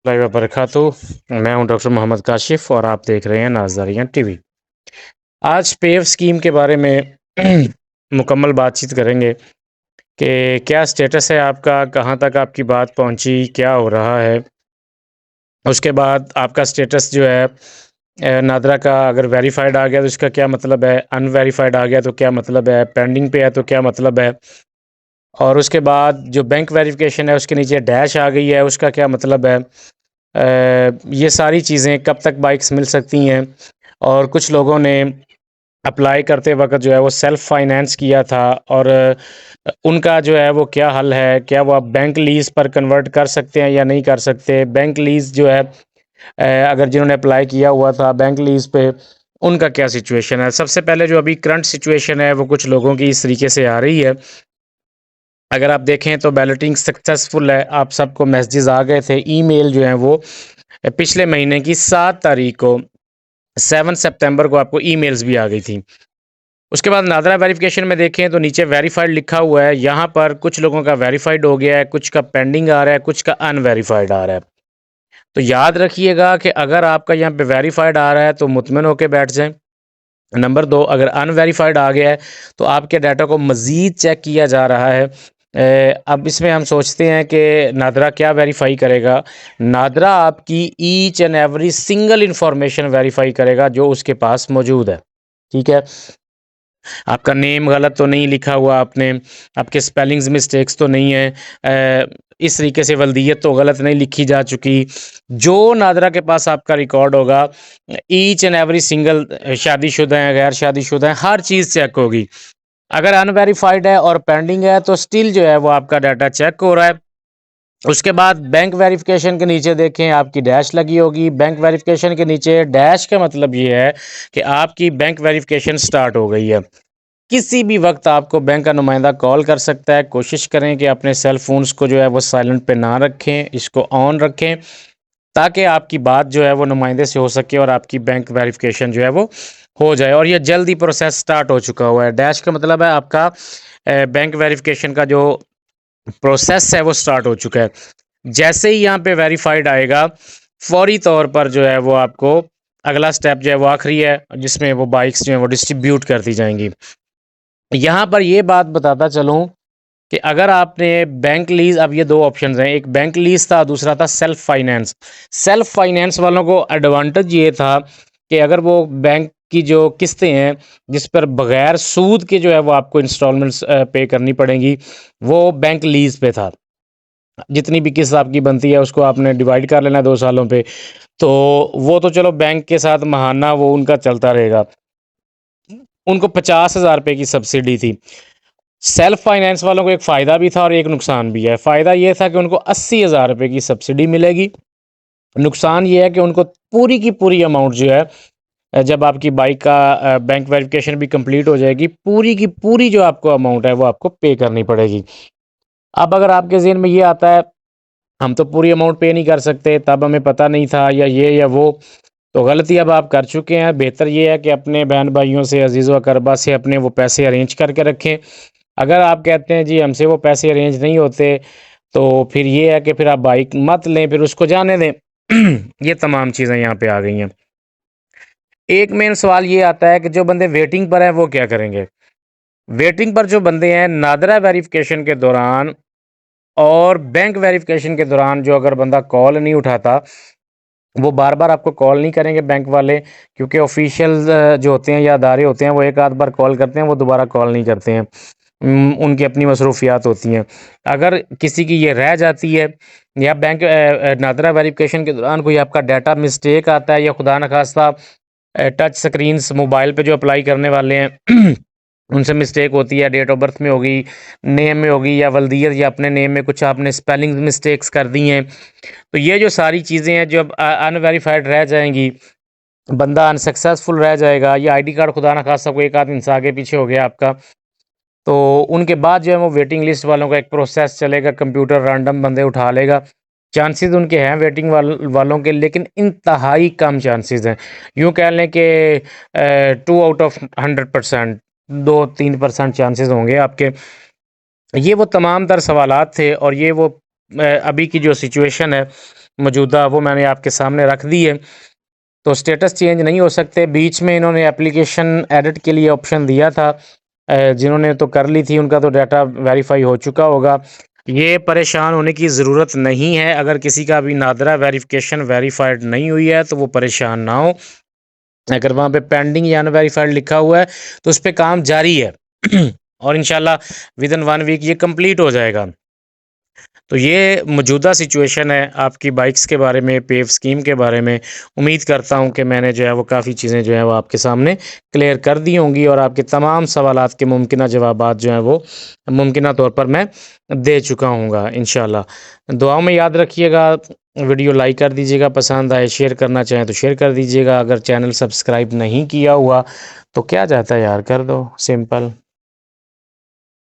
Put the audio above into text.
वबरकातुहू। मैं हूं डॉक्टर मोहम्मद काशिफ और आप देख रहे हैं नाज़ारियाँ टीवी। आज पेव स्कीम के बारे में मुकम्मल बातचीत करेंगे कि क्या स्टेटस है आपका, कहाँ तक आपकी बात पहुंची, क्या हो रहा है। उसके बाद आपका स्टेटस जो है नादरा का अगर वेरीफाइड आ गया तो इसका क्या मतलब है, अनवेरीफाइड आ गया तो क्या मतलब है, पेंडिंग पे है तो क्या मतलब है। और उसके बाद जो बैंक वेरिफिकेशन है उसके नीचे डैश आ गई है, उसका क्या मतलब है। ये सारी चीज़ें कब तक बाइक्स मिल सकती हैं। और कुछ लोगों ने अप्लाई करते वक्त जो है वो सेल्फ़ फाइनेंस किया था और उनका जो है वो क्या हल है, क्या वो आप बैंक लीज़ पर कन्वर्ट कर सकते हैं या नहीं कर सकते। बैंक लीज़ जो है अगर जिन्होंने अप्लाई किया हुआ था बैंक लीज़ पे, उनका क्या सिचुएशन है। सबसे पहले जो अभी करंट सिचुएशन है वो कुछ लोगों की इस तरीके से आ रही है। अगर आप देखें तो बैलेटिंग सक्सेसफुल है, आप सबको मैसेजेस आ गए थे। ईमेल जो है वो पिछले महीने की 7 तारीख को 7 सितंबर को आपको ईमेल्स भी आ गई थी। उसके बाद नादरा वेरिफिकेशन में देखें तो नीचे वेरीफाइड लिखा हुआ है। यहाँ पर कुछ लोगों का वेरीफाइड हो गया है, कुछ का पेंडिंग आ रहा है, कुछ का अनवेरीफाइड आ रहा है। तो याद रखिएगा कि अगर आपका यहाँ पे वेरीफाइड आ रहा है तो मुतमिन होकर बैठ जाएं। नंबर 2, अगर अनवेरीफाइड आ गया है तो आपके डाटा को मज़ीद चेक किया जा रहा है। अब इसमें हम सोचते हैं कि नादरा क्या वेरीफाई करेगा। नादरा आपकी each and every single information verify करेगा जो उसके पास मौजूद है। ठीक है, आपका नेम गलत तो नहीं लिखा हुआ आपने, आपके स्पेलिंग्स मिस्टेक्स तो नहीं है, इस तरीके से वल्दियत तो गलत नहीं लिखी जा चुकी। जो नादरा के पास आपका रिकॉर्ड होगा, ईच एंड एवरी सिंगल, शादीशुदा हैं, गैर शादीशुदा हैं, हर चीज़ चेक होगी। अगर अनवेरीफाइड है और पेंडिंग है तो स्टिल जो है वो आपका डाटा चेक हो रहा है। उसके बाद बैंक वेरिफिकेशन के नीचे देखें आपकी डैश लगी होगी। बैंक वेरिफिकेशन के नीचे डैश का मतलब ये है कि आपकी बैंक वेरिफिकेशन स्टार्ट हो गई है। किसी भी वक्त आपको बैंक का नुमाइंदा कॉल कर सकता है। कोशिश करें कि अपने सेल फोन्स को जो है वो साइलेंट पे ना रखें, इसको ऑन रखें ताकि आपकी बात जो है वो नुमाइंदे से हो सके और आपकी बैंक वेरिफिकेशन जो है वो हो जाए। और ये जल्दी प्रोसेस स्टार्ट हो चुका हुआ है। डैश का मतलब है आपका बैंक वेरिफिकेशन का जो प्रोसेस है वो स्टार्ट हो चुका है। जैसे ही यहाँ पे वेरीफाइड आएगा, फौरी तौर पर जो है वो आपको अगला स्टेप जो है वो आखिरी है जिसमें वो बाइक्स जो है वो डिस्ट्रीब्यूट कर दी जाएंगी। यहाँ पर ये बात बताता चलूँ कि अगर आपने बैंक लीज, अब ये दो ऑप्शंस हैं, एक बैंक लीज था, दूसरा था सेल्फ फाइनेंस। सेल्फ फाइनेंस वालों को एडवांटेज ये था कि अगर वो बैंक की जो किस्तें हैं जिस पर बगैर सूद के जो है वो आपको इंस्टॉलमेंट्स पे करनी पड़ेंगी, वो बैंक लीज पे था। जितनी भी किस्त आपकी बनती है उसको आपने डिवाइड कर लेना 2 सालों पे। तो वो तो चलो बैंक के साथ महाना वो उनका चलता रहेगा। उनको 50,000 रुपये की सब्सिडी थी। सेल्फ फाइनेंस वालों को एक फ़ायदा भी था और एक नुकसान भी है। फ़ायदा ये था कि उनको 80,000 रुपये की सब्सिडी मिलेगी। नुकसान ये है कि उनको पूरी की पूरी अमाउंट जो है, जब आपकी बाइक का बैंक वेरिफिकेशन भी कंप्लीट हो जाएगी, पूरी की पूरी जो आपको अमाउंट है वो आपको पे करनी पड़ेगी। अब अगर आपके ज़हन में ये आता है हम तो पूरी अमाउंट पे नहीं कर सकते, तब हमें पता नहीं था, या ये या वो, तो गलती अब आप कर चुके हैं। बेहतर ये है कि अपने बहन भाइयों से, अजीज़ व अकरबा से अपने वो पैसे अरेंज करके रखें। अगर आप कहते हैं जी हमसे वो पैसे अरेंज नहीं होते, तो फिर ये है कि फिर आप बाइक मत लें, फिर उसको जाने दें। ये तमाम चीज़ें यहाँ पे आ गई हैं। एक मेन सवाल ये आता है कि जो बंदे वेटिंग पर हैं वो क्या करेंगे। वेटिंग पर जो बंदे हैं, नादरा वेरिफिकेशन के दौरान और बैंक वेरिफिकेशन के दौरान जो अगर बंदा कॉल नहीं उठाता, वो बार बार आपको कॉल नहीं करेंगे बैंक वाले, क्योंकि ऑफिशियल जो होते हैं या अदारे होते हैं वो एक आध बार कॉल करते हैं, वो दोबारा कॉल नहीं करते हैं। उनकी अपनी मसरूफियात होती हैं। अगर किसी की ये रह जाती है या बैंक नादरा वेरिफिकेशन के दौरान कोई आपका डाटा मिस्टेक आता है, या खुदा न खास्ता टच स्क्रीन्स मोबाइल पे जो अप्लाई करने वाले हैं उनसे मिस्टेक होती है, डेट ऑफ बर्थ में होगी, नेम में होगी, या वल्दियत या अपने नेम में कुछ आपने स्पेलिंग मिस्टेक्स कर दी हैं, तो ये जो सारी चीज़ें हैं जो अब अनवेरीफाइड रह जाएंगी, बंदा अनसक्सेसफुल रह जाएगा, या आईडी कार्ड खुदा ना खास्ता कोई एक आध इंसान आगे पीछे हो गया आपका, तो उनके बाद जो है वो वेटिंग लिस्ट वालों का एक प्रोसेस चलेगा, कंप्यूटर रैंडम बंदे उठा लेगा। चांसेस उनके हैं वेटिंग वालों के, लेकिन इंतहाई कम चांसेस हैं। यूँ कह लें कि 2 आउट ऑफ 100%, 2-3% चांसेस होंगे आपके। ये वो तमाम तर सवालात थे और ये वो अभी की जो सिचुएशन है मौजूदा वो मैंने आपके सामने रख दी है। तो स्टेटस चेंज नहीं हो सकते। बीच में इन्होंने एप्लीकेशन एडिट के लिए ऑप्शन दिया था, जिन्होंने तो कर ली थी उनका तो डाटा वेरीफाई हो चुका होगा। ये परेशान होने की ज़रूरत नहीं है। अगर किसी का अभी नादरा वेरिफिकेशन वेरीफाइड नहीं हुई है तो वो परेशान ना हो। अगर वहाँ पे पेंडिंग या अनवेरीफाइड लिखा हुआ है तो उस पर काम जारी है और इंशाल्लाह विदिन 1 वीक ये कंप्लीट हो जाएगा। तो ये मौजूदा सिचुएशन है आपकी बाइक्स के बारे में, पेव स्कीम के बारे में। उम्मीद करता हूँ कि मैंने जो है वो काफ़ी चीज़ें जो है वो आपके सामने क्लियर कर दी होंगी और आपके तमाम सवालात के मुमकिना जवाबात जो हैं वो मुमकिना तौर पर मैं दे चुका हूँगा इंशाल्लाह। दुआओं में याद रखिएगा। वीडियो लाइक कर दीजिएगा, पसंद आए शेयर करना चाहें तो शेयर कर दीजिएगा। अगर चैनल सब्सक्राइब नहीं किया हुआ तो क्या जाता है यार, कर दो, सिंपल।